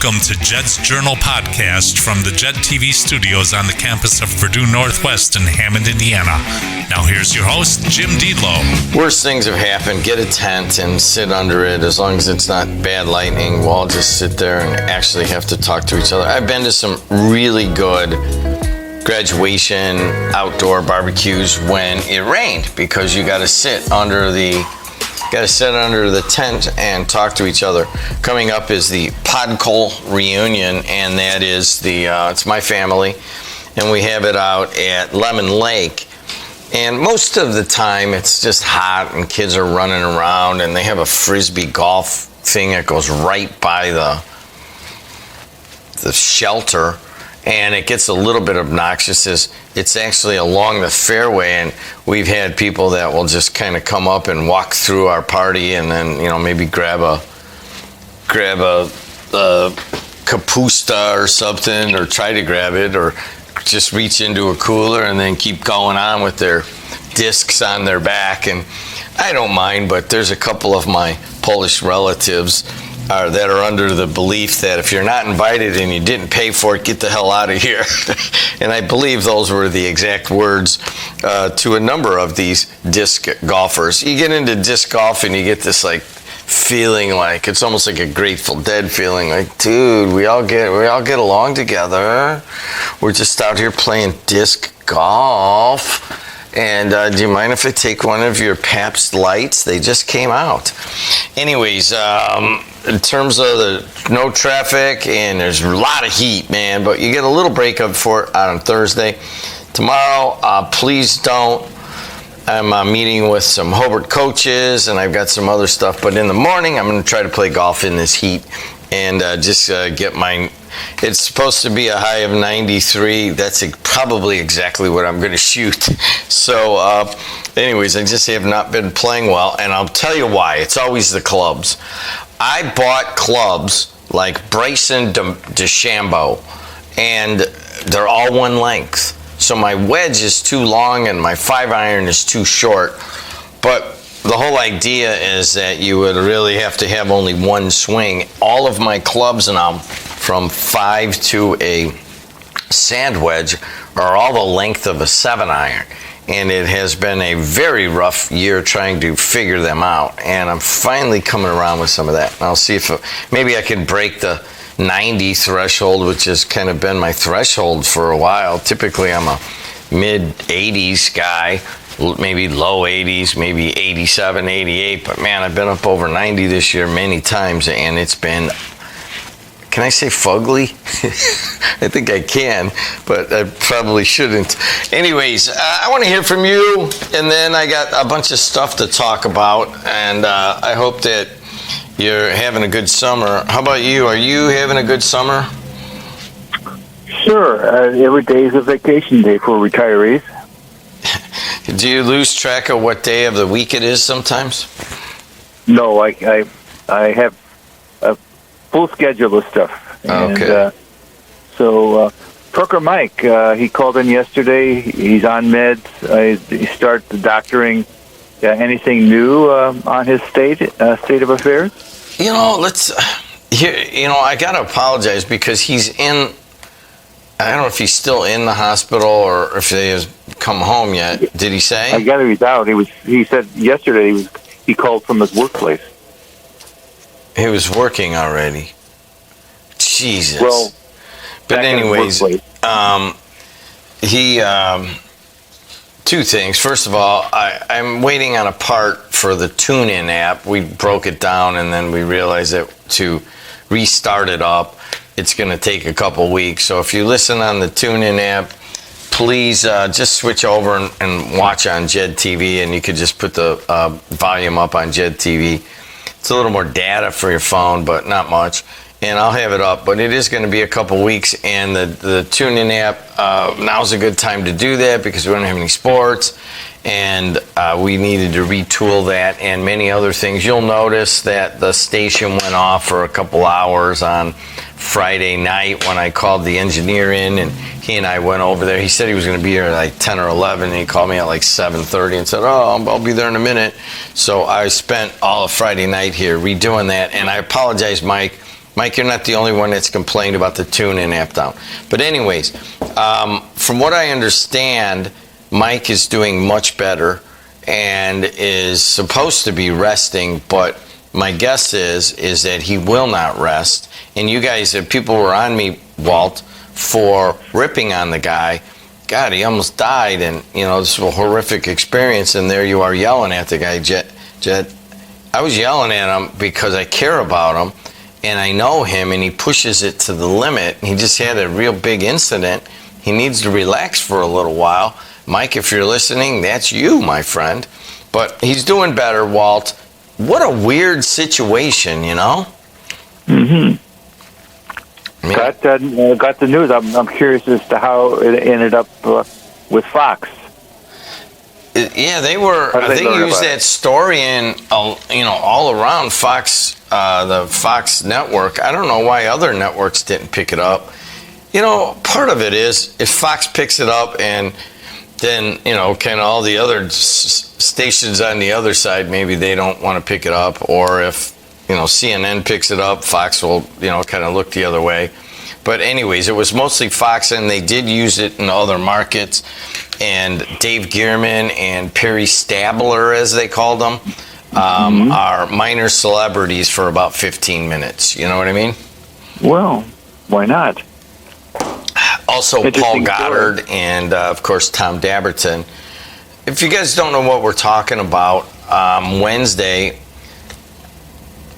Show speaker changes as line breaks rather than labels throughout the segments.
Welcome to Jed's Journal Podcast from the Jed TV studios on the campus of Purdue Northwest in Hammond, Indiana. Now here's your host, Jim Dedelow.
Worst things have happened. Get a tent and sit under it. As long as it's not bad lightning, we'll all just sit there and actually have to talk to each other. I've been to some really good graduation outdoor barbecues when it rained, because you got to sit under the tent and talk to each other. Coming up is the Podkol reunion, and that is it's my family, and we have it out at Lemon Lake. And most of the time it's just hot and kids are running around, and they have a frisbee golf thing that goes right by the shelter. And it gets a little bit obnoxious as it's actually along the fairway, and we've had people that will just kind of come up and walk through our party and then, maybe grab a capusta or something, or try to grab it, or just reach into a cooler and then keep going on with their discs on their back. And I don't mind, but there's a couple of my Polish relatives that are under the belief that if you're not invited and you didn't pay for it, get the hell out of here. And I believe those were the exact words to a number of these disc golfers. You get into disc golf and you get this feeling like it's almost like a Grateful Dead feeling, like, dude, we all get along together. We're just out here playing disc golf. And do you mind if I take one of your Pabst Lights? They just came out. Anyways, in terms of the no traffic, and there's a lot of heat, man, but you get a little breakup for it on Thursday. Tomorrow, please don't. I'm meeting with some Hobart coaches, and I've got some other stuff. But in the morning, I'm going to try to play golf in this heat and just get my... It's supposed to be a high of 93. That's probably exactly what I'm going to shoot. So, anyways, I just have not been playing well, and I'll tell you why. It's always the clubs. I bought clubs like Bryson DeChambeau, and they're all one length. So my wedge is too long and my 5-iron is too short. But the whole idea is that you would really have to have only one swing. All of my clubs now, from 5 to a sand wedge, are all the length of a 7-iron. And it has been a very rough year trying to figure them out. And I'm finally coming around with some of that. And I'll see if maybe I can break the 90 threshold, which has kind of been my threshold for a while. Typically, I'm a mid-80s guy, maybe low 80s, maybe 87, 88. But, man, I've been up over 90 this year many times, and it's been... Can I say fugly? I think I can, but I probably shouldn't. Anyways, I want to hear from you, and then I got a bunch of stuff to talk about, and I hope that you're having a good summer. How about you? Are you having a good summer?
Sure. Every day is a vacation day for retirees.
Do you lose track of what day of the week it is sometimes?
No, I have a full schedule of stuff.
Okay.
And, Trucker Mike, he called in yesterday. He's on meds. He started the doctoring. Anything new on his state of affairs?
I got to apologize because he's in... I don't know if he's still in the hospital or if he has come home yet. Did he say?
I gather he's out. He said yesterday he called from his workplace.
He was working already. Jesus.
Well,
but anyways, two things. First of all, I'm waiting on a part for the TuneIn app. We broke it down, and then we realized that to restart it up, it's going to take a couple weeks. So if you listen on the TuneIn app, please just switch over and watch on JED TV, and you could just put the volume up on JED TV. It's a little more data for your phone, but not much. And I'll have it up, but it is going to be a couple weeks. And the TuneIn app, now's a good time to do that because we don't have any sports. And we needed to retool that and many other things. You'll notice that the station went off for a couple hours on Friday night when I called the engineer in, and he and I went over there. He said he was going to be here at like 10 or 11, and he called me at like 7:30 and said, I'll be there in a minute. So I spent all of Friday night here redoing that, and I apologize, Mike. Mike, you're not the only one that's complained about the tune-in app down. But anyways, from what I understand, Mike is doing much better and is supposed to be resting, but my guess is that he will not rest. And you guys, if people were on me, Walt, for ripping on the guy, God, he almost died, and this was a horrific experience, and there you are yelling at the guy, Jed. I was yelling at him because I care about him, and I know him, and he pushes it to the limit. He just had a real big incident. He needs to relax for a little while. Mike, if you're listening, that's you, my friend. But he's doing better, Walt. What a weird situation,
Mm-hmm. Got the news. I'm curious as to how it ended up with Fox.
Yeah, they used that story in all around Fox, the Fox network. I don't know why other networks didn't pick it up. Part of it is if Fox picks it up, and then kind of all the other stations on the other side, maybe they don't want to pick it up, or if CNN picks it up, Fox will kind of look the other way. But anyways, it was mostly Fox, and they did use it in other markets. And Dave Gearman and Perry Stabler, as they called them, are minor celebrities for about 15 minutes. You know what I mean?
Well, why not?
Also, Paul Goddard and, of course, Tom Dabberton. If you guys don't know what we're talking about, Wednesday,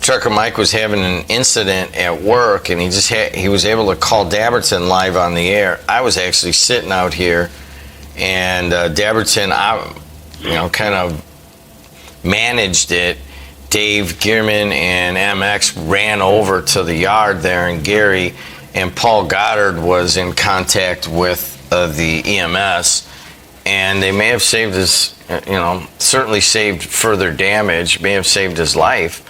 Trucker Mike was having an incident at work, and he was able to call Dabberton live on the air. I was actually sitting out here, and Dabberton, kind of managed it. Dave Gearman and MX ran over to the yard there in Gary, and Paul Goddard was in contact with the EMS, and they may have saved his, certainly saved further damage, may have saved his life.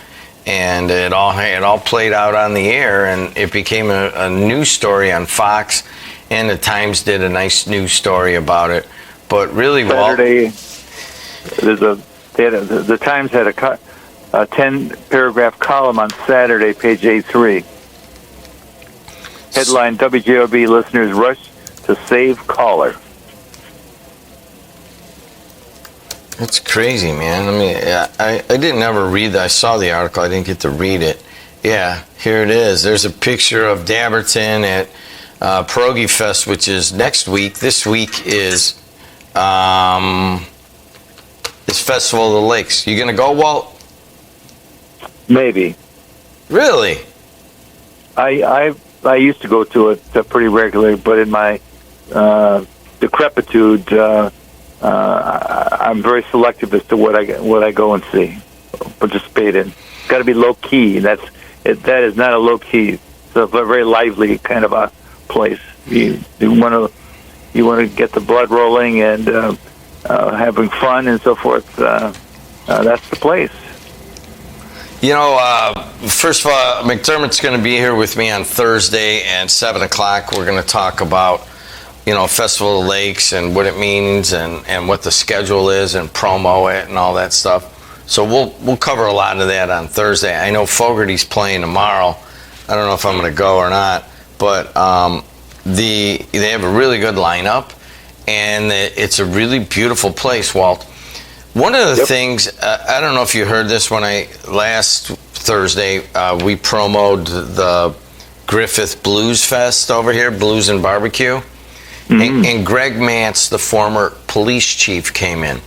And it all played out on the air, and it became a news story on Fox, and the Times did a nice news story about it. But really,
Saturday, the Times had a 10-paragraph column on Saturday, page A3. Headline: WJOB listeners rush to save caller.
That's crazy, man. I didn't ever read that. I saw the article. I didn't get to read it. Yeah, here it is. There's a picture of Dabberton at Pierogi Fest, which is next week. This week is Festival of the Lakes. You gonna go, Walt?
Maybe.
Really?
I used to go to it pretty regularly, but in my decrepitude, I'm very selective as to what I go and see, participate in. It's got to be low key. That is not a low key. It's a very lively kind of a place. You want to get the blood rolling and having fun and so forth. That's the place.
First of all, McDermott's going to be here with me on Thursday at 7 o'clock. We're going to talk about Festival of the Lakes and what it means and what the schedule is and promo it and all that stuff. So we'll cover a lot of that on Thursday. I know Fogarty's playing tomorrow. I don't know if I'm going to go or not, but they have a really good lineup, and it's a really beautiful place, Walt. One of the things, I don't know if you heard this last Thursday, we promoted the Griffith Blues Fest over here, Blues and Barbecue. Mm-hmm. And Greg Mance, the former police chief, came in.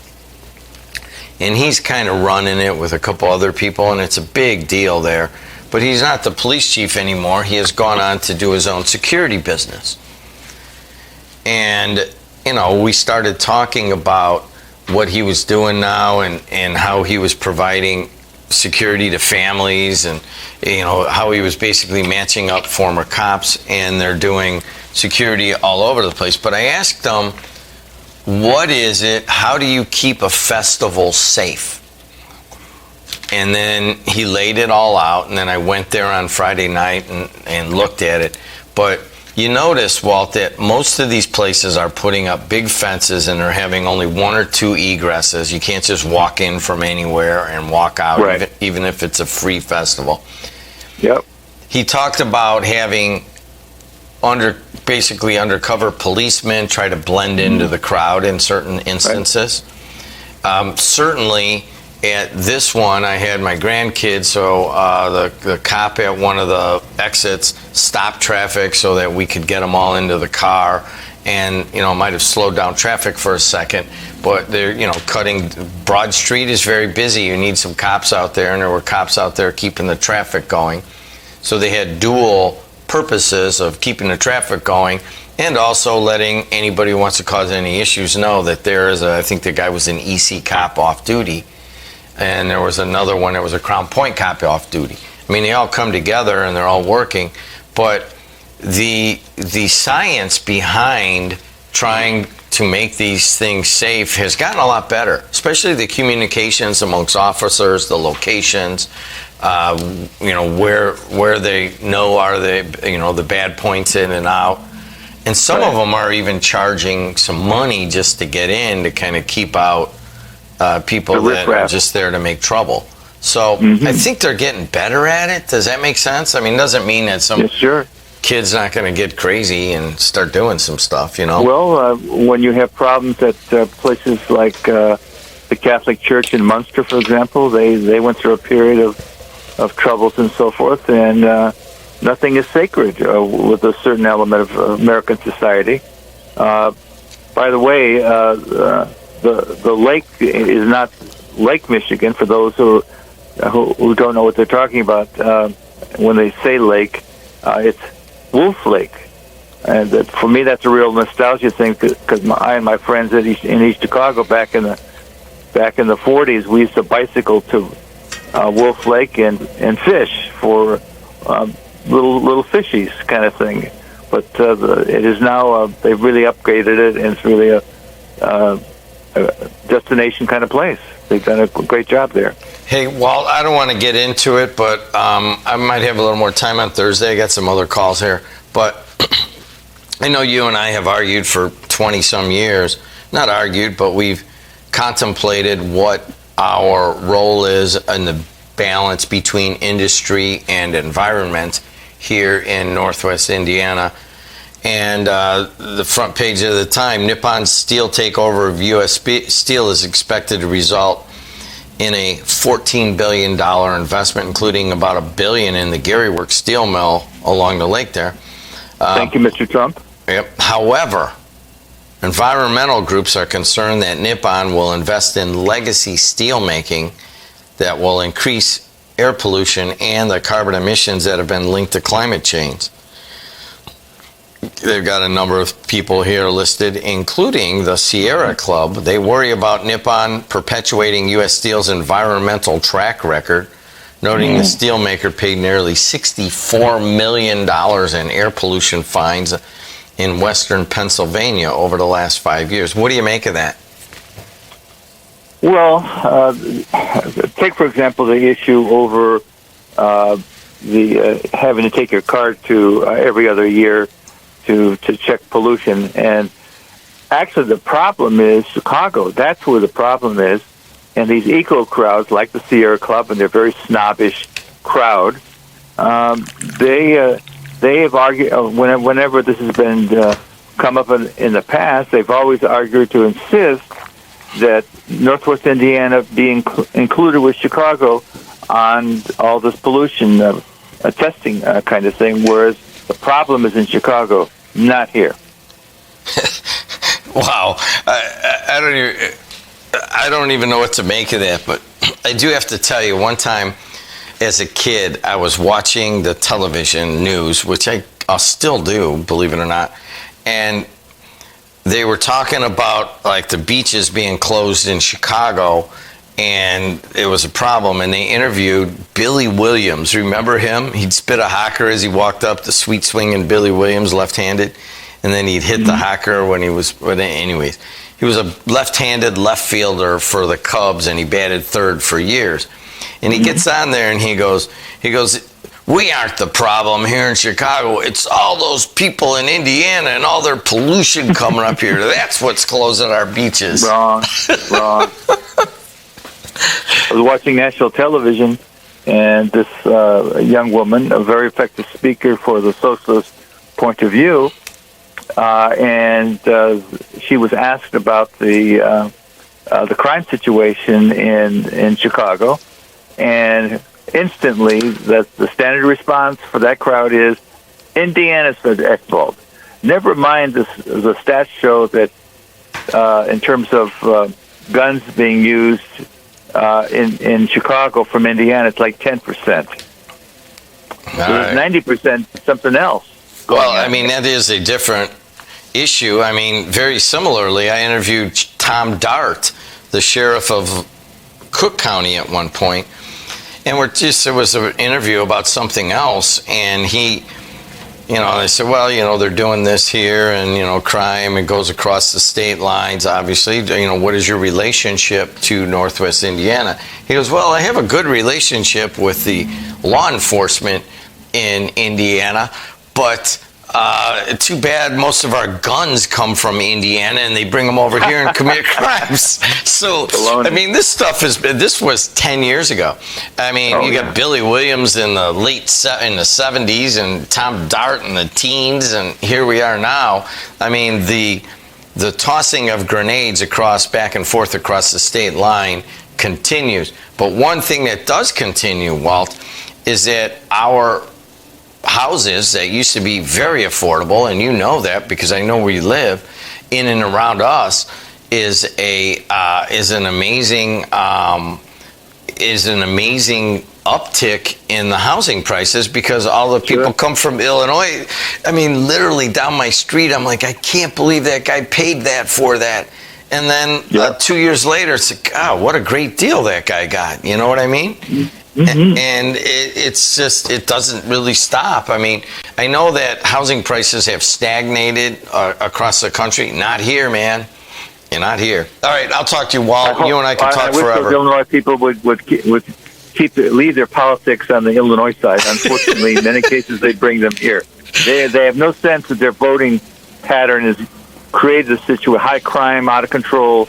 And he's kind of running it with a couple other people, and it's a big deal there. But he's not the police chief anymore. He has gone on to do his own security business. And, we started talking about what he was doing now and how he was providing security to families and, how he was basically matching up former cops, and they're doing security all over the place. But I asked them, what is it? How do you keep a festival safe? And then he laid it all out, and then I went there on Friday night and looked at it. But you notice, Walt, that most of these places are putting up big fences, and they're having only one or two egresses. You can't just walk in from anywhere and walk out,
right,
even if it's a free festival.
Yep.
he talked about having basically undercover policemen try to blend into the crowd in certain instances. Right. Certainly, at this one, I had my grandkids, so the cop at one of the exits stopped traffic so that we could get them all into the car, and might have slowed down traffic for a second. But they're cutting. Broad Street is very busy. You need some cops out there, and there were cops out there keeping the traffic going. So they had dual purposes of keeping the traffic going and also letting anybody who wants to cause any issues know that there is I think the guy was an EC cop off duty, and there was another one that was a Crown Point cop off duty. I mean, they all come together and they're all working, but the science behind trying to make these things safe has gotten a lot better, especially the communications amongst officers, the locations, where they know are the bad points in and out. And some of them are even charging some money just to get in to kind of keep out people that are just there to make trouble. So I think they're getting better at it. Does that make sense? I mean, it doesn't mean that some kid's not going to get crazy and start doing some stuff,
Well, when you have problems at places like the Catholic Church in Munster, for example, they went through a period of troubles and so forth, and nothing is sacred with a certain element of American society. By the way, the lake is not Lake Michigan, for those who don't know what they're talking about. When they say lake, it's Wolf Lake. And for me, that's a real nostalgia thing, because I and my friends in East Chicago back in the 40s, we used to bicycle to Wolf Lake and fish for little fishies kind of thing. But it is now they've really upgraded it, and it's really a destination kind of place. They've done a great job there.
Hey, Walt, I don't want to get into it, but I might have a little more time on Thursday. I got some other calls here, but I know you and I have argued for 20-some years. Not argued, but we've contemplated what our role is in the balance between industry and environment here in Northwest Indiana. And the front page of the Time, Nippon's steel takeover of U.S. Steel is expected to result in a $14 billion investment, including about $1 billion in the Gary Works steel mill along the lake there.
Thank you, Mr. Trump.
Yep. However, environmental groups are concerned that Nippon will invest in legacy steelmaking that will increase air pollution and the carbon emissions that have been linked to climate change. They've got a number of people here listed, including the Sierra Club. They worry about Nippon perpetuating U.S. Steel's environmental track record, noting the steelmaker paid nearly $64 million in air pollution fines in western Pennsylvania over the last 5 years. What do you make of that?
Well, take, for example, the issue over the having to take your car to every other year to check pollution. And actually the problem is Chicago. That's where the problem is. And these eco crowds like the Sierra Club, and they're a very snobbish crowd, they have argued, whenever this has been come up in the past, they've always argued to insist that Northwest Indiana be included with Chicago on all this pollution testing kind of thing, whereas the problem is in Chicago, not here.
Wow. I don't even know what to make of that, but I do have to tell you, one time as a kid, I was watching the television news, which I still do, believe it or not, and they were talking about like the beaches being closed in Chicago, and it was a problem, and they interviewed Billy Williams. Remember him? He'd spit a hocker as he walked up, the sweet swinging Billy Williams, left-handed, and then he'd hit the hocker when he was, anyways. He was a left-handed left fielder for the Cubs, and he batted third for years. And he gets on there and he goes, we aren't the problem here in Chicago. It's all those people in Indiana and all their pollution coming up here. That's what's closing our beaches.
Wrong. I was watching national television, and this young woman, a very effective speaker for the socialist point of view, and she was asked about the crime situation in Chicago, and instantly the standard response for that crowd is, Indiana's the fault. Never mind the stats show that in terms of guns being used in Chicago from Indiana, it's like 10%. There's 90% something else.
Well, I mean, that is a different issue. I mean, very similarly, I interviewed Tom Dart, the sheriff of Cook County at one point, and there was an interview about something else, and he, they said, well, they're doing this here, and, crime, it goes across the state lines, obviously. What is your relationship to Northwest Indiana? He goes, well, I have a good relationship with the law enforcement in Indiana, but too bad most of our guns come from Indiana and they bring them over here and commit crimes. So, I mean, this was 10 years ago. I mean, you got Billy Williams in the in the 70s and Tom Dart in the teens, and here we are now. I mean, the tossing of grenades back and forth across the state line continues. But one thing that does continue, Walt, is that our houses that used to be very affordable, and you know that because I know where you live, in and around us, is an amazing uptick in the housing prices because all the people come from Illinois. I mean, literally down my street, I'm like, I can't believe that guy paid that for that. And then 2 years later, it's like, oh, what a great deal that guy got. You know what I mean? Mm-hmm. And it's just, it doesn't really stop. I mean, I know that housing prices have stagnated across the country. Not here, man. You're not here. All right, I'll talk to you, Walt. You and I can talk forever. I wish those
Illinois people would leave their politics on the Illinois side. Unfortunately, in many cases, they bring them here. They have no sense that their voting pattern has created a situation with high crime, out of control,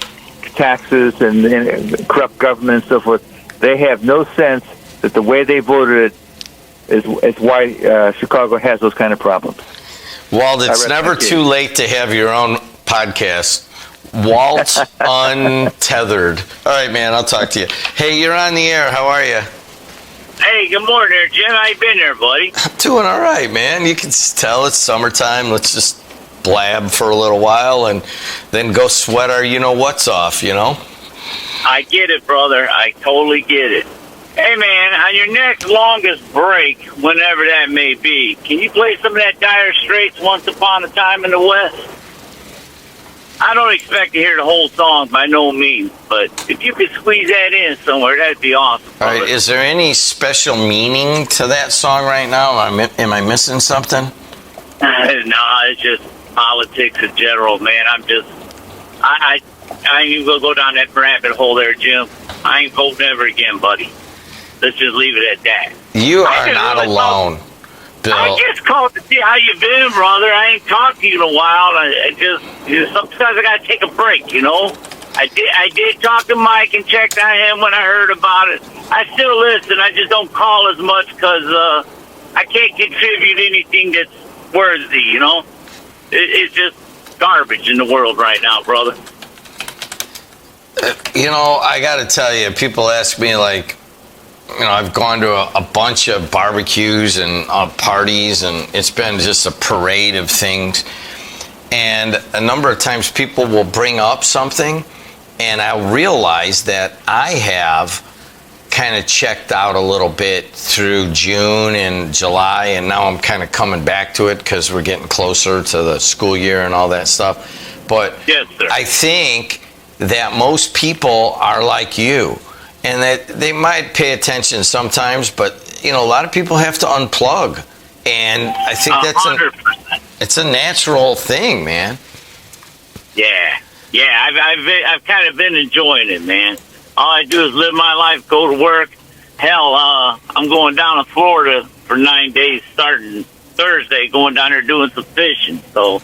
taxes, and corrupt government and so forth. They have no sense that the way they voted is why Chicago has those kind of problems.
Walt, it's never too late to have your own podcast. Walt Untethered. All right, man, I'll talk to you. Hey, you're on the air. How are you?
Hey, good morning there, Jim. How you been there, buddy?
I'm doing all right, man. You can just tell it's summertime. Let's just blab for a little while and then go sweat our you-know-what's off,
I get it, brother. I totally get it. Hey, man, on your next longest break, whenever that may be, can you play some of that Dire Straits, Once Upon a Time in the West? I don't expect to hear the whole song by no means, but if you could squeeze that in somewhere, that'd be awesome.
All right, is there any special meaning to that song right now? Am I missing something?
No, it's just politics in general, man. I ain't even going to go down that rabbit hole there, Jim. I ain't voting ever again, buddy. Let's just leave it at that.
You are not alone, Bill.
I just called to see how you been, brother. I ain't talked to you in a while. Sometimes I got to take a break, I did talk to Mike and checked on him when I heard about it. I still listen. I just don't call as much because I can't contribute anything that's worthy, It's just garbage in the world right now, brother.
I got to tell you, people ask me, like, I've gone to a bunch of barbecues and parties, and it's been just a parade of things. And a number of times people will bring up something, and I'll realize that I have kind of checked out a little bit through June and July, and now I'm kind of coming back to it because we're getting closer to the school year and all that stuff. But
yes, sir.
I think that most people are like you, and that they might pay attention sometimes, but a lot of people have to unplug, and I think it's a natural thing, man.
Yeah, I've kind of been enjoying it, man. All I do is live my life, go to work. Hell, I'm going down to Florida for 9 days, starting Thursday, going down there doing some fishing. So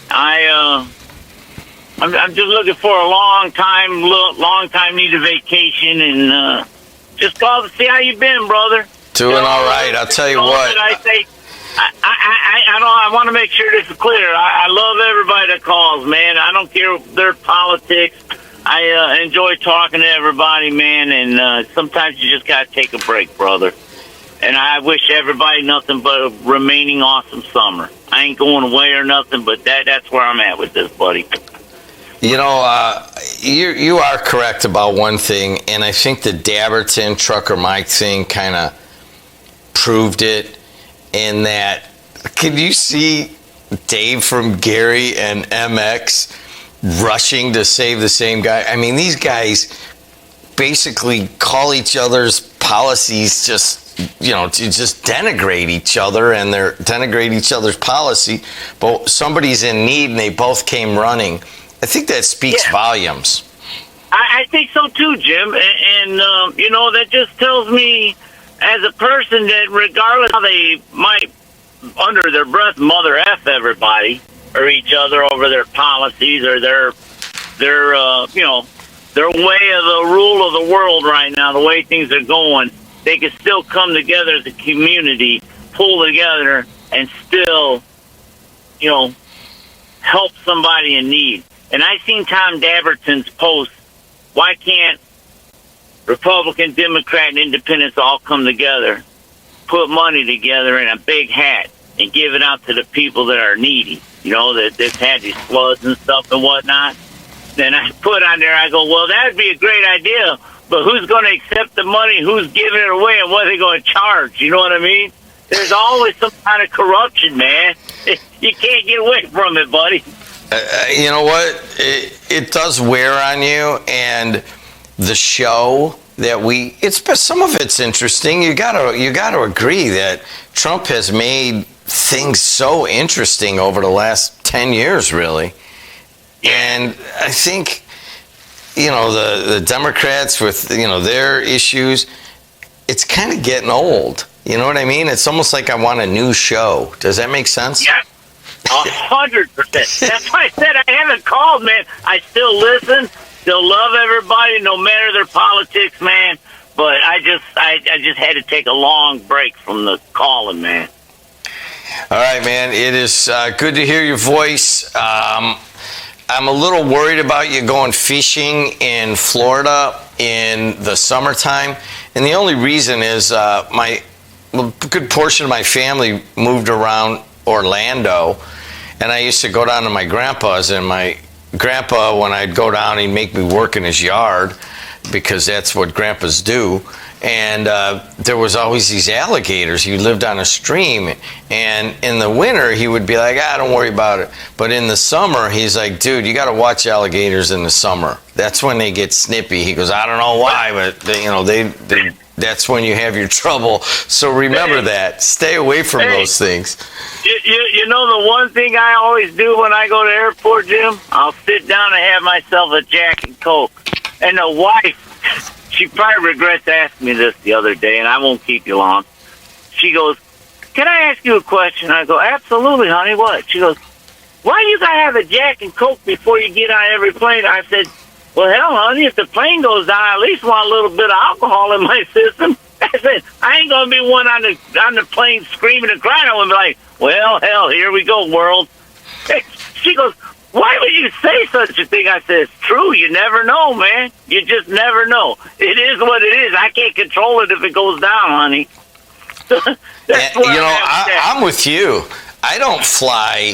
I'm just looking for a long time need a vacation and Just call to see how you been, brother.
Doing all right. I'll tell you what.
I say, I want to make sure this is clear. I love everybody that calls, man. I don't care their politics. I enjoy talking to everybody, man, and sometimes you just got to take a break, brother. And I wish everybody nothing but a remaining awesome summer. I ain't going away or nothing, but that's where I'm at with this, buddy.
You know, you are correct about one thing, and I think the Dabberton Trucker Mike thing kind of proved it in that. Can you see Dave from Gary and MX rushing to save the same guy? I mean, these guys basically call each other's policies just denigrate each other, and they're denigrate each other's policy, but somebody's in need and they both came running. I think that speaks volumes.
I think so too, Jim. And that just tells me as a person that regardless how they might under their breath mother F everybody or each other over their policies or their way of the rule of the world right now, the way things are going, they can still come together as a community, pull together, and still, help somebody in need. And I seen Tom Dabberton's post, why can't Republican, Democrat, and Independents all come together, put money together in a big hat, and give it out to the people that are needy, that's had these floods and stuff and whatnot. Then I put on there, I go, well, that would be a great idea, but who's going to accept the money, who's giving it away, and what are they going to charge? You know what I mean? There's always some kind of corruption, man. You can't get away from it, buddy.
You know what? It does wear on you, and the show that some of it's interesting. You gotta agree that Trump has made things so interesting over the last 10 years, really. And I think, the Democrats with, their issues, it's kind of getting old. You know what I mean? It's almost like I want a new show. Does that make sense?
Yeah. 100%. That's why I said I haven't called, man. I still listen, still love everybody, no matter their politics, man. But I just had to take a long break from the calling, man.
All right, man. It is good to hear your voice. I'm a little worried about you going fishing in Florida in the summertime, and the only reason is a good portion of my family moved around Orlando, and I used to go down to my grandpa's, and my grandpa, when I'd go down, he'd make me work in his yard because that's what grandpas do. And there was always these alligators. He lived on a stream, and in the winter he would be like, don't worry about it. But in the summer, he's like, dude, you got to watch alligators in the summer. That's when they get snippy. He goes, I don't know why, but they that's when you have your trouble. So remember that. Stay away from those things.
You know the one thing I always do when I go to the airport, Jim? I'll sit down and have myself a Jack and Coke. And the wife, she probably regrets asking me this the other day, and I won't keep you long. She goes, can I ask you a question? I go, absolutely, honey, what? She goes, why you got to have a Jack and Coke before you get on every plane? I said, well, hell, honey, if the plane goes down, I at least want a little bit of alcohol in my system. I said, I ain't going to be one on the plane screaming and crying. I'm going to be like, well, hell, here we go, world. She goes, why would you say such a thing? I said, it's true. You never know, man. You just never know. It is what it is. I can't control it if it goes down, honey. That's
I'm with you. I don't fly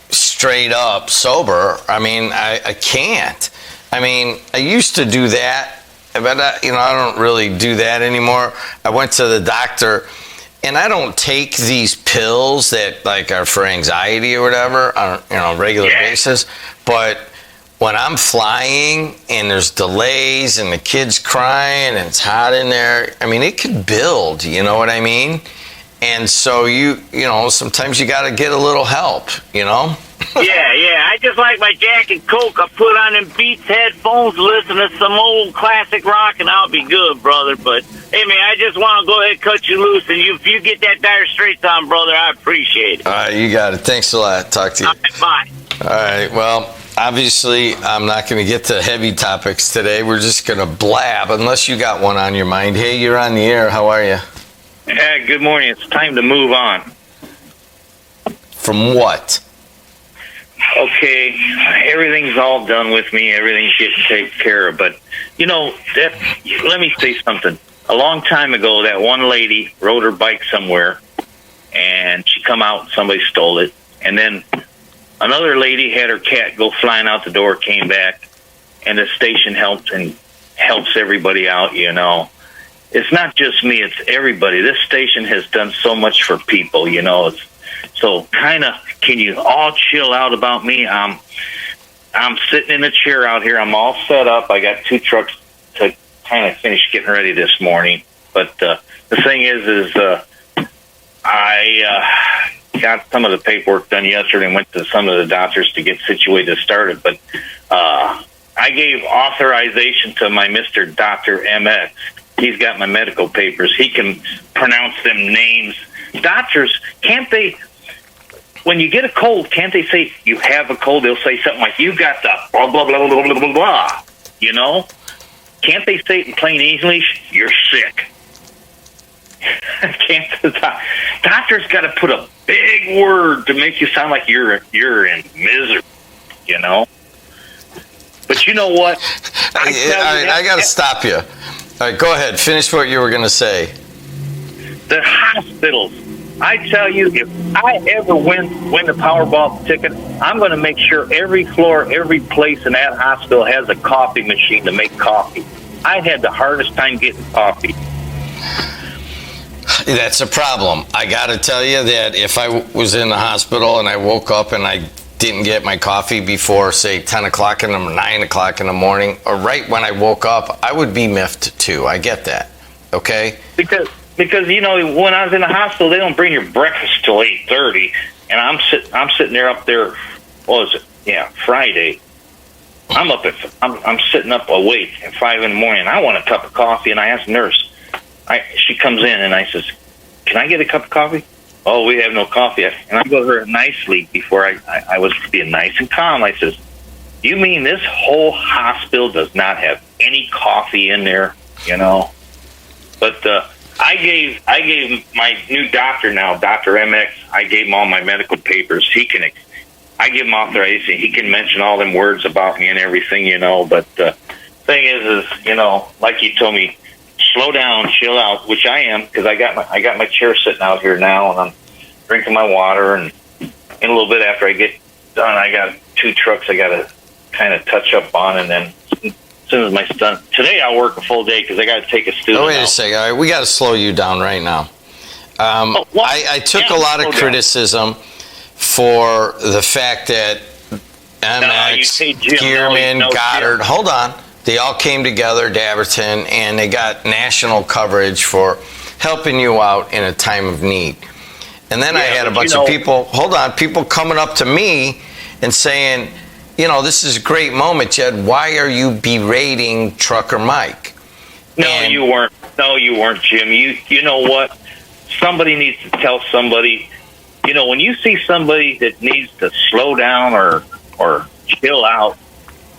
straight up sober. I mean, I can't. I mean, I used to do that, but I don't really do that anymore. I went to the doctor, and I don't take these pills that are for anxiety or whatever on a regular basis. But when I'm flying and there's delays and the kid's crying and it's hot in there, I mean, it could build. You know what I mean? And so sometimes you got to get a little help.
Yeah. I just like my Jack and Coke. I put on them Beats headphones, listen to some old classic rock, and I'll be good, brother. But, hey, man, I just want to go ahead and cut you loose. And if you get that Dire Straits on, brother, I appreciate it.
All right, you got it. Thanks a lot. Talk to you.
All right, bye.
All right, well, obviously, I'm not going to get to heavy topics today. We're just going to blab, unless you got one on your mind. Hey, you're on the air. How are you?
Good morning. It's time to move on.
From what?
Okay, everything's all done with me. Everything's getting taken care of. But, let me say something. A long time ago, that one lady rode her bike somewhere, and she come out, somebody stole it. And then another lady had her cat go flying out the door, came back, and the station helps everybody out, It's not just me, it's everybody. This station has done so much for people, So kind of, can you all chill out about me? I'm sitting in a chair out here. I'm all set up. I got 2 trucks to kind of finish getting ready this morning. But the thing is I got some of the paperwork done yesterday and went to some of the doctors to get situated started. But I gave authorization to my Mr. Dr. MX. He's got my medical papers. He can pronounce them names. Doctors, can't they, when you get a cold, can't they say you have a cold? They'll say something like, you got the blah, blah, blah, blah, blah, blah, blah, Can't they say it in plain English? You're sick. Can't the doctor's got to put a big word to make you sound like you're in misery, But you know what?
I got to stop you. All right, go ahead. Finish what you were going to say.
The hospitals. I tell you, if I ever win the Powerball ticket, I'm going to make sure every floor, every place in that hospital has a coffee machine to make coffee. I had the hardest time getting coffee.
That's a problem. I got to tell you that if I was in the hospital and I woke up and I didn't get my coffee before, say, 10 o'clock in the 9 o'clock in the morning, or right when I woke up, I would be miffed too. I get that. Okay?
Because when I was in the hospital, they don't bring your breakfast till 8:30, and I'm sitting there up there. What was it? Yeah, Friday. I'm sitting up awake at 5 in the morning. I want a cup of coffee, and I asked the nurse. She comes in and I says, "Can I get a cup of coffee?" "Oh, we have no coffee." And I go to her nicely before I was being nice and calm. I says, "You mean this whole hospital does not have any coffee in there?" But I gave my new doctor now, Dr. MX. I gave him all my medical papers. I give him authorization. He can mention all them words about me and everything, But the thing is, like you told me, slow down, chill out, which I am, because I got my chair sitting out here now, and I'm drinking my water. And in a little bit after I get done, I got 2 trucks I got to kind of touch up on, and then as soon as my done today, I'll work a full day because I got to take a student.
Oh, wait a second. All right, we got to slow you down right now. I took a lot of criticism for the fact that MX, Gearman, Goddard, hold on. They all came together, Daverton, and they got national coverage for helping you out in a time of need. And then I had a bunch of people coming up to me and saying, this is a great moment, Jed. Why are you berating Trucker Mike?
You weren't. No, you weren't, Jim. You know what? Somebody needs to tell somebody. When you see somebody that needs to slow down or chill out,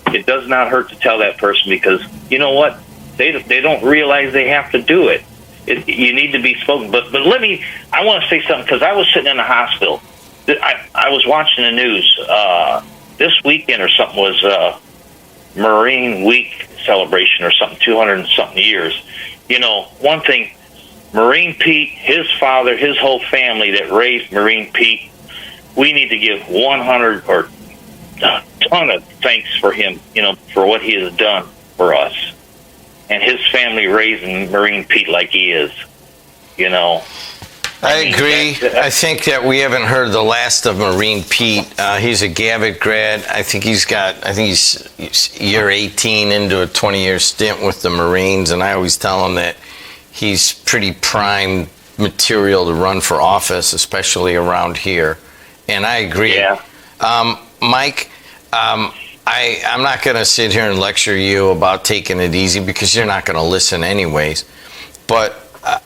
it does not hurt to tell that person, because you know what? They don't realize they have to do it. You need to be spoken. But I want to say something, because I was sitting in the hospital. I was watching the news. This weekend or something was Marine Week celebration or something, 200 and something years. One thing, Marine Pete, his father, his whole family that raised Marine Pete, we need to give 100 or a ton of thanks for him, for what he has done for us. And his family raising Marine Pete like he is,
I agree. I think that we haven't heard the last of Marine Pete. He's a Gavitt grad. I think he's year 18 into a 20-year stint with the Marines, and I always tell him that he's pretty prime material to run for office, especially around here. And I agree.
Yeah.
Mike, I'm not going to sit here and lecture you about taking it easy, because you're not going to listen anyways. But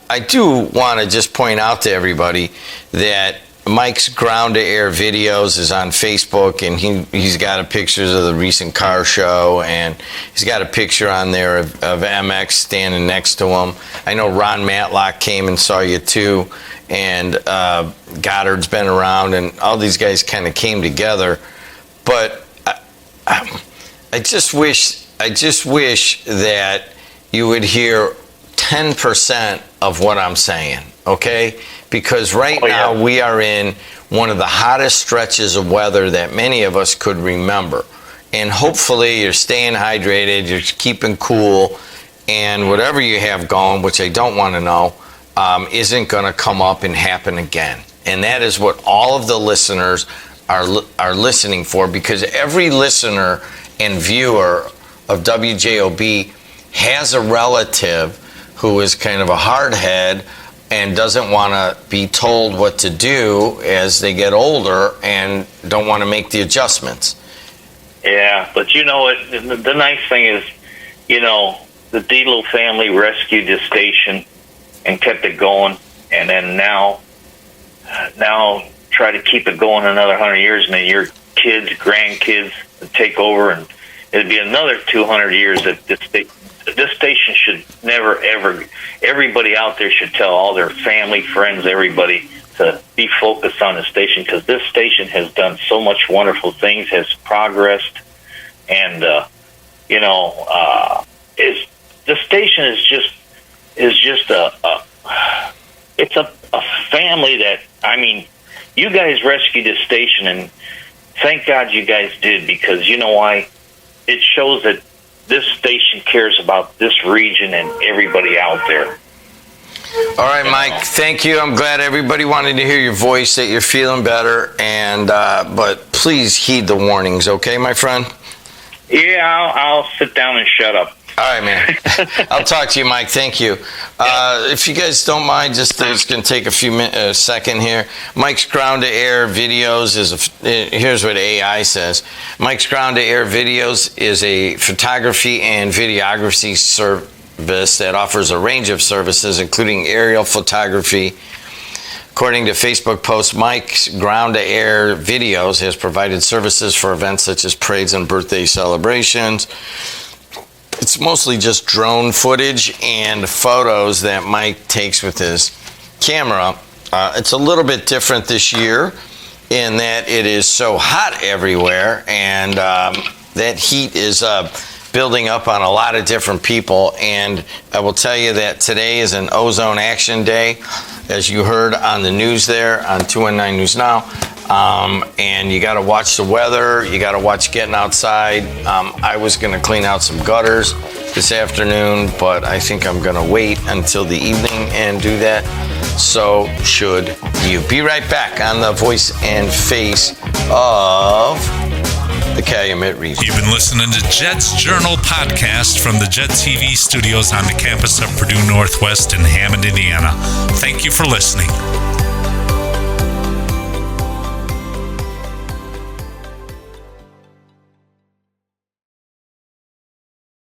I do want to just point out to everybody that Mike's Ground to Air Videos is on Facebook, and he's got pictures of the recent car show, and he's got a picture on there of MX standing next to him. I know Ron Matlock came and saw you too, and Goddard's been around, and all these guys kind of came together. But I just wish that you would hear 10% of what I'm saying, okay? Because right now we are in one of the hottest stretches of weather that many of us could remember. And hopefully you're staying hydrated, you're keeping cool, and whatever you have going, which I don't want to know, isn't going to come up and happen again. And that is what all of the listeners are listening for, because every listener and viewer of WJOB has a relative who is kind of a hardhead and doesn't want to be told what to do as they get older and don't want to make the adjustments.
Yeah, but you know what? The nice thing is, you know, the Dedelow family rescued the station and kept it going, and then now try to keep it going another 100 years, and then your kids, grandkids take over, and it'd be another 200 years that this station should never, ever, everybody out there should tell all their family, friends, everybody to be focused on the station, because this station has done so much wonderful things, has progressed, and, the station is just it's a family that, I mean, you guys rescued this station, and thank God you guys did, because you know why? It shows that this station cares about this region and everybody out there.
All right, Mike, thank you. I'm glad everybody wanted to hear your voice, that you're feeling better, and but please heed the warnings, okay, my friend?
Yeah, I'll sit down and shut up.
All right, man. I'll talk to you, Mike. Thank you. If you guys don't mind, just going to take a second here. Mike's Ground to Air Videos here's what AI says. Mike's Ground to Air Videos is a photography and videography service that offers a range of services, including aerial photography. According to Facebook post, Mike's Ground to Air Videos has provided services for events such as parades and birthday celebrations. It's mostly just drone footage and photos that Mike takes with his camera. It's a little bit different this year in that it is so hot everywhere, and that heat is building up on a lot of different people. And I will tell you that today is an ozone action day, as you heard on the news there on 219 News Now. And you got to watch the weather. You got to watch getting outside. I was going to clean out some gutters this afternoon, but I think I'm going to wait until the evening and do that. So should you. Be right back on the voice and face of the Calumet region.
You've been listening to Jed's Journal podcast from the Jed TV studios on the campus of Purdue Northwest in Hammond, Indiana. Thank you for listening.